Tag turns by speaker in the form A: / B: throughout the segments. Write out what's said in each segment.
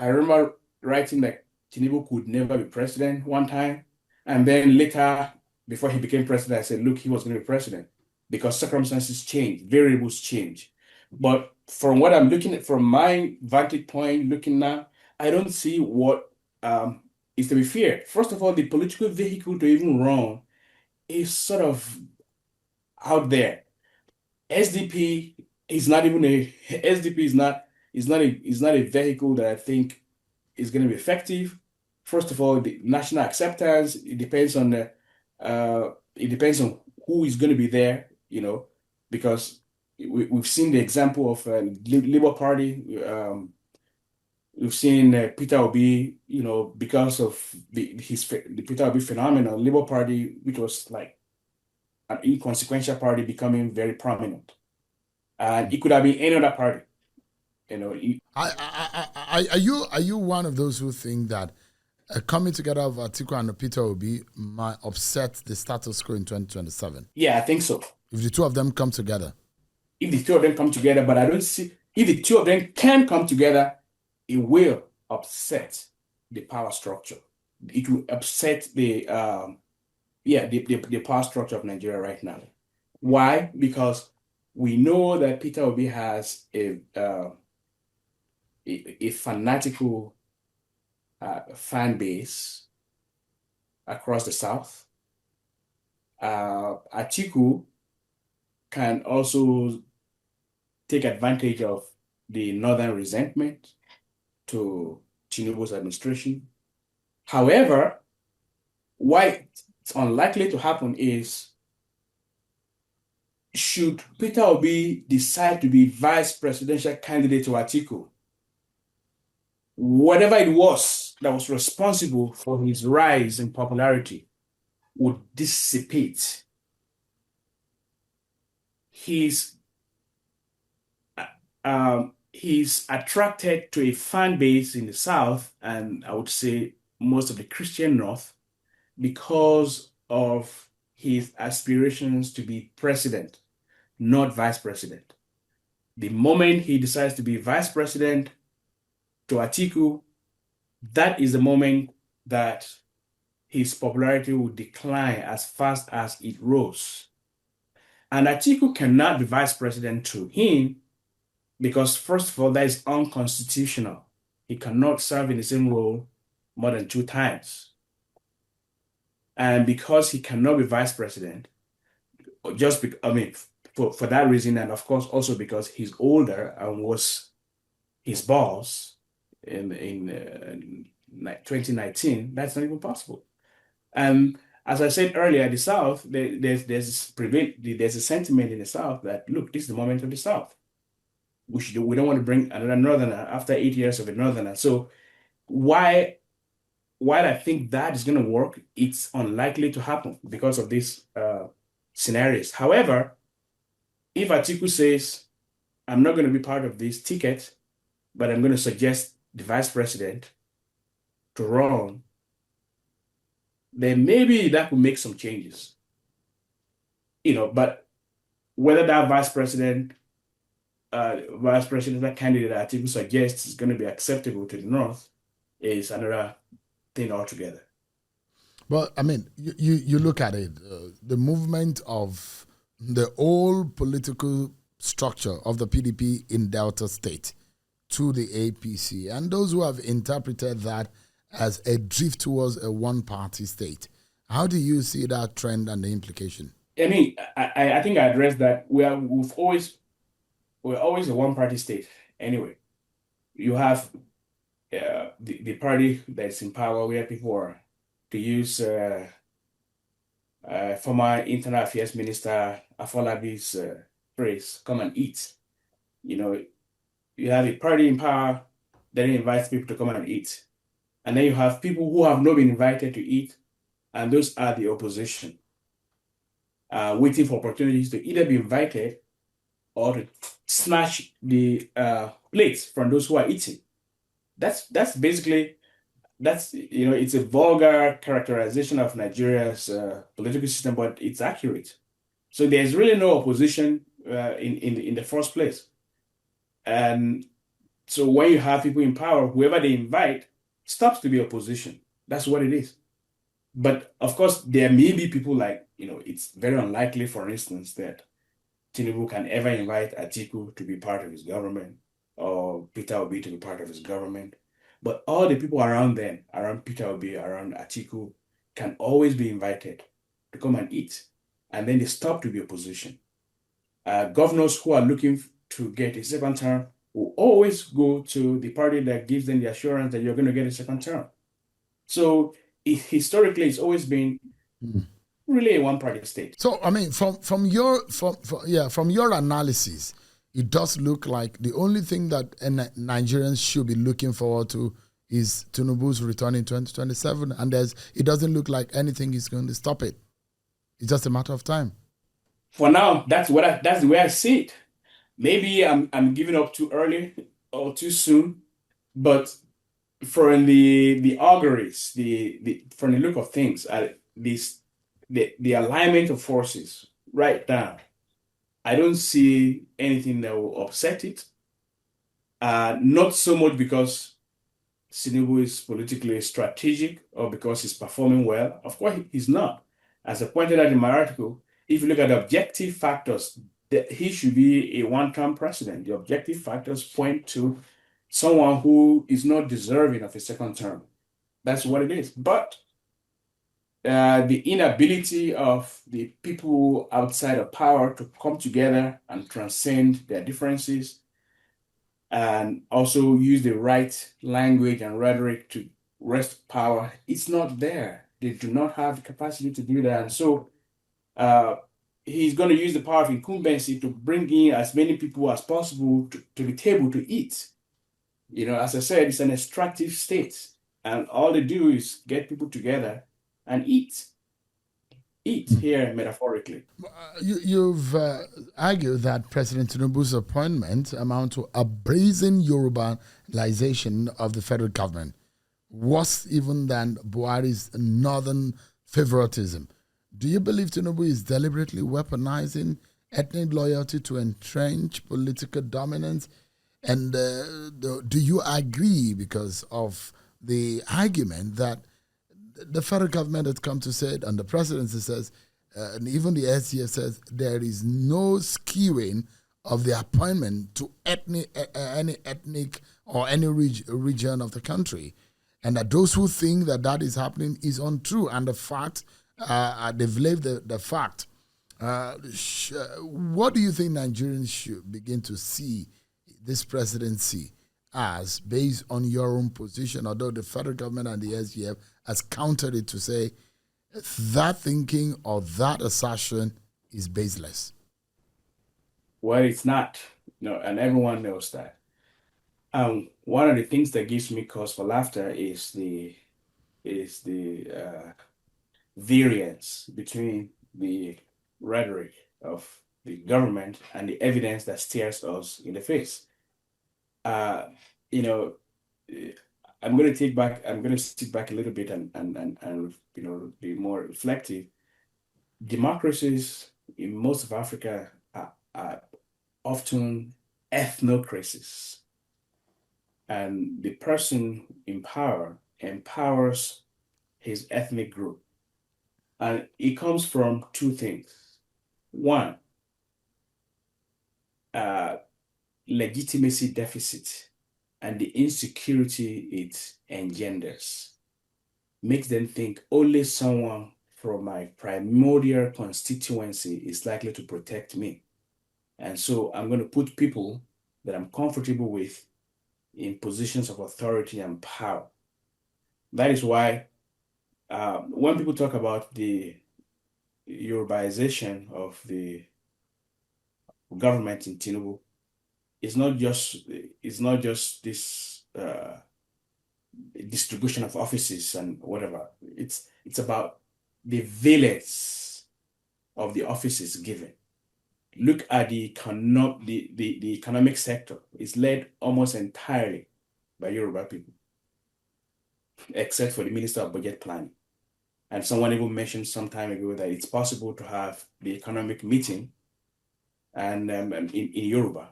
A: I remember writing that Tinubu could never be president one time. And then later, before he became president, I said, look, he was going to be president because circumstances change, variables change. But from what I'm looking at, from my vantage point, looking now, I don't see what is to be feared. First of all, the political vehicle to even run is sort of out there. SDP is not even a SDP is not a vehicle that I think is going to be effective. First of all, the national acceptance, it depends on who is going to be there, because we've seen the example of Labour Party. We've seen Peter Obi, because of the Peter Obi phenomenon, Labour Party, which was like an inconsequential party, becoming very prominent. And it could have been any other party, you know.
B: Are you one of those who think that coming together of Atiku and Peter Obi might upset the status quo in 2027?
A: Yeah, I think so.
B: If the two of them come together.
A: If the two of them come together, but I don't see if the two of them can come together, it will upset the power structure. It will upset the power structure of Nigeria right now. Why? Because we know that Peter Obi has a fanatical fan base across the South. Atiku can also take advantage of the northern resentment to Tinubu's administration. However, why it's unlikely to happen is, should Peter Obi decide to be vice presidential candidate to Atiku, whatever it was that was responsible for his rise in popularity would dissipate. He's attracted to a fan base in the South, and I would say most of the Christian North, because of his aspirations to be president, not vice president. The moment he decides to be vice president to Atiku, that is the moment that his popularity will decline as fast as it rose. And Atiku cannot be vice president to him because, first of all, that is unconstitutional. He cannot serve in the same role more than 2 times. And because he cannot be vice president, for that reason, and of course also because he's older and was his boss in 2019, that's not even possible. And as I said earlier, the South, there's a sentiment in the South that, look, this is the moment of the South. We don't want to bring another Northerner after 8 years of a Northerner. So while I think that is going to work, it's unlikely to happen because of these scenarios. However, if Atiku says, I'm not going to be part of this ticket, but I'm going to suggest the vice president to run, then maybe that will make some changes. But whether that vice president, that candidate that Atiku suggests is going to be acceptable to the North is another thing altogether.
B: Well, I mean, you look at it, the movement of the old political structure of the PDP in Delta State to the APC, and those who have interpreted that as a drift towards a one-party state. How do you see that trend and the implication?
A: I mean, I think I addressed that. We're always a one-party state. Anyway, you have the party that's in power, where people are, to use former Internal Affairs Minister Afolabi's phrase, come and eat. You have a party in power that invites people to come and eat. And then you have people who have not been invited to eat, and those are the opposition, waiting for opportunities to either be invited or to snatch the plates from those who are eating. That's basically, it's a vulgar characterization of Nigeria's political system, but it's accurate. So there's really no opposition in the first place. And So when you have people in power, whoever they invite stops to be opposition. That's what it is. But of course, there may be people like, it's very unlikely, for instance, that Tinubu can ever invite Atiku to be part of his government or Peter Obi to be part of his government. But all the people around them, around Peter Obi, around Atiku, can always be invited to come and eat. And then they stop to be opposition. Governors who are looking to get a second term will always go to the party that gives them the assurance that you're going to get a second term. So historically, it's always been
B: Mm.
A: really a one-party state.
B: So I mean, from your analysis, it does look like the only thing that Nigerians should be looking forward to is Tinubu's return in 2027, and it doesn't look like anything is going to stop it. It's just a matter of time.
A: For now, that's the way I see it. Maybe I'm giving up too early or too soon, but from the auguries, the from the look of things, the alignment of forces right now, I don't see anything that will upset it. Not so much because Tinubu is politically strategic or because he's performing well. Of course, he's not. As I pointed out in my article, if you look at the objective factors, that he should be a one-term president. The objective factors point to someone who is not deserving of a second term. That's what it is. But the inability of the people outside of power to come together and transcend their differences and also use the right language and rhetoric to wrest power, it's not there. They do not have the capacity to do that. And so uh, he's going to use the power of incumbency to bring in as many people as possible to the table to eat. As I said, it's an extractive state. And all they do is get people together and eat. Eat here metaphorically.
B: You've argued that President Tinubu's appointment amount to a brazen Yorubanization of the federal government, worse even than Buhari's northern favoritism. Do you believe Tinubu is deliberately weaponizing ethnic loyalty to entrench political dominance? And do you agree, because of the argument that the federal government has come to say it, and the presidency says, and even the SDF says, there is no skewing of the appointment to any ethnic or any region of the country, and that those who think that that is happening is untrue, and the fact they've lived the fact. What do you think Nigerians should begin to see this presidency as, based on your own position, although the federal government and the SDF has countered it to say that thinking or that assertion is baseless?
A: Well, it's not, and everyone knows that. One of the things that gives me cause for laughter is the variance between the rhetoric of the government and the evidence that stares us in the face. Uh, you know, I'm going to sit back a little bit and be more reflective. Democracies in most of Africa are often ethnocracies, and the person in power empowers his ethnic group, and it comes from two things. One, uh, legitimacy deficit and the insecurity it engenders makes them think only someone from my primordial constituency is likely to protect me. And so I'm going to put people that I'm comfortable with in positions of authority and power. That is why when people talk about the Yorubaization of the government in Tinubu, it's not just this distribution of offices and whatever. It's about the valence of the offices given. Look at the economic sector. It's led almost entirely by Yoruba people, except for the Minister of Budget Planning. And someone even mentioned some time ago that it's possible to have the economic meeting and in Yoruba.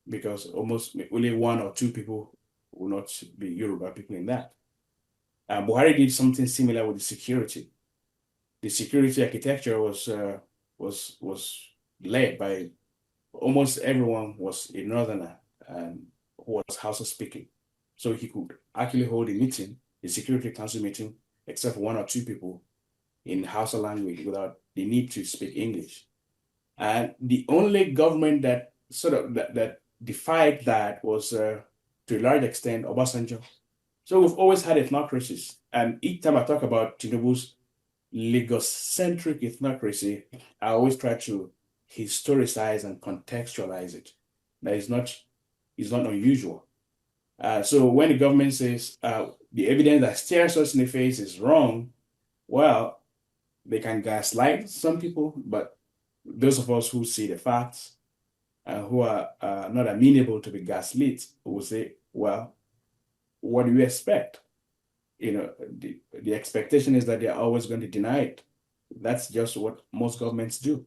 A: because almost only one or two people will not be Yoruba people in that. Buhari did something similar with the security. The security architecture was led by almost everyone was a northerner who was Hausa speaking. So he could actually hold a meeting, a security council meeting, except for one or two people in Hausa language without the need to speak English. And the only government that that defied that was to a large extent Obasanjo. So we've always had ethnocracies. And each time I talk about Tinubu's Lagos-centric ethnocracy, I always try to historicize and contextualize it. That is not unusual. So when the government says the evidence that stares us in the face is wrong, well, they can gaslight some people, but those of us who see the facts and who are not amenable to be gaslit will say, well, what do you expect? The expectation is that they're always going to deny it. That's just what most governments do.